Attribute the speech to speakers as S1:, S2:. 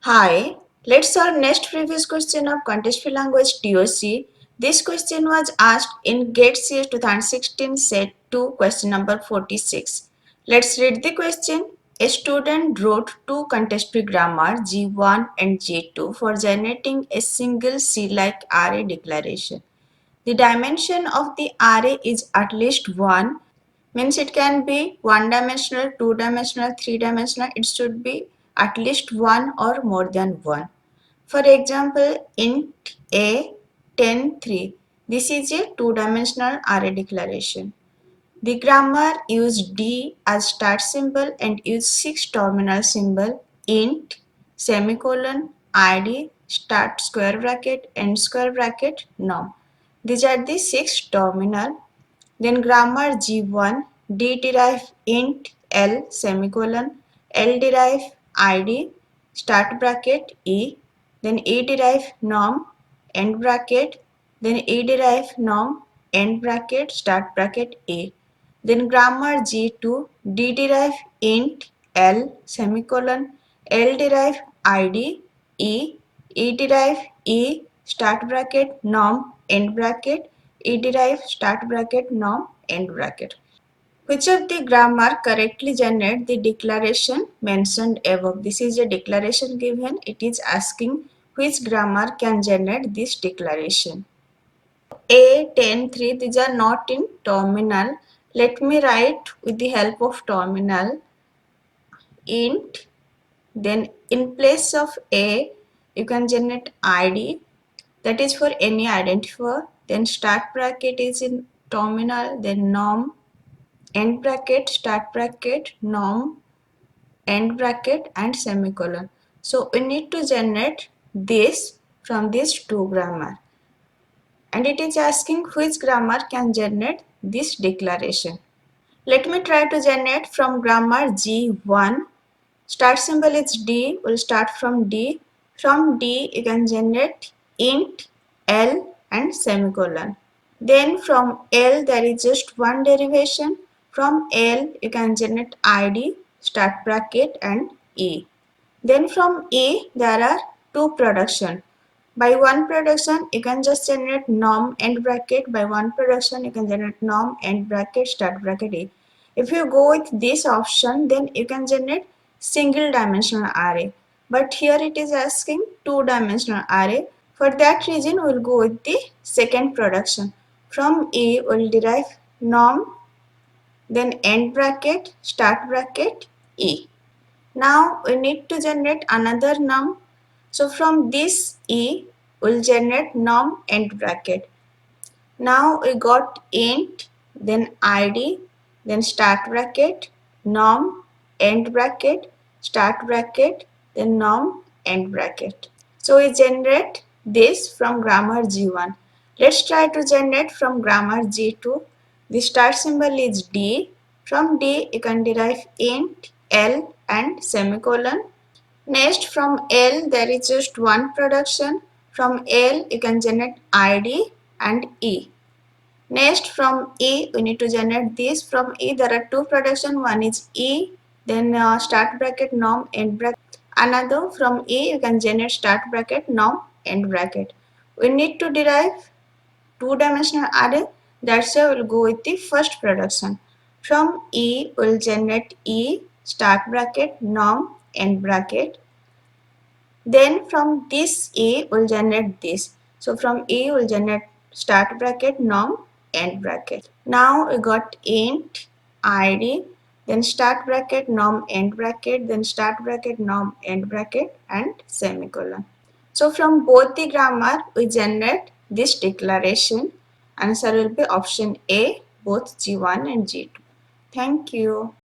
S1: Hi, let's solve next previous question of contextual language TOC. This question was asked in GATE CS 2016 set 2 question number 46. Let's read the question. A student wrote two contextual grammar G1 and G2 for generating a single C-like array declaration. The dimension of the array is at least 1, means it can be one dimensional, two dimensional, three dimensional. It should be at least one or more than one. For example, int a 10 3. This is a two-dimensional array declaration. The grammar used D as start symbol and used six terminal symbol int, semicolon, id, start square bracket, end square bracket, num. These are the six terminal. Then grammar G1, D derive int L semicolon, L derive id, start bracket E, then E derive num, end bracket, then E derive num, end bracket, start bracket A. Then grammar G2, D derive int L semicolon, L derive id, E, E derive E, start bracket, num, end bracket, E derive start bracket, num, end bracket. Which of the grammar correctly generate the declaration mentioned above? This is a declaration given. It is asking which grammar can generate this declaration. A 10 3, these are not in terminal. Let me write with the help of terminal int. Then in place of A, you can generate id, that is for any identifier. Then start bracket is in terminal, then num, end bracket, start bracket, num, end bracket, and semicolon. So we need to generate this from these two grammar. And it is asking which grammar can generate this declaration. Let me try to generate from grammar G1. Start symbol is D, will start from D. From D you can generate int, L and semicolon. Then from L there is just one derivation. From L you can generate ID, start bracket and E. Then from E there are two production. By one production you can just generate num end bracket. By one production you can generate num end bracket start bracket E. If you go with this option, then you can generate single dimensional array. But here it is asking two dimensional array. For that reason we will go with the second production. From E we will derive num, then end bracket, start bracket, E. Now we need to generate another num. So from this E we'll generate num end bracket. Now we got int, then id, then start bracket, num, end bracket, start bracket, then num, end bracket. So we generate this from grammar G1. Let's try to generate from grammar G2. The start symbol is D. From D you can derive int, L and semicolon. Next from L there is just one production. From L you can generate id and E. Next from E we need to generate this. From E there are two production. One is E, then start bracket, num, end bracket. Another from E you can generate start bracket, num, end bracket. We need to derive two-dimensional array. That's why we'll go with the first production. From E we'll generate E, start bracket, num, end bracket. Then from this E we'll generate this. So from E we'll generate start bracket, num, end bracket. Now we got int, id, then start bracket, num, end bracket, then start bracket, num, end bracket and semicolon. So from both the grammar we generate this declaration. Answer will be option A, both G1 and G2. Thank you.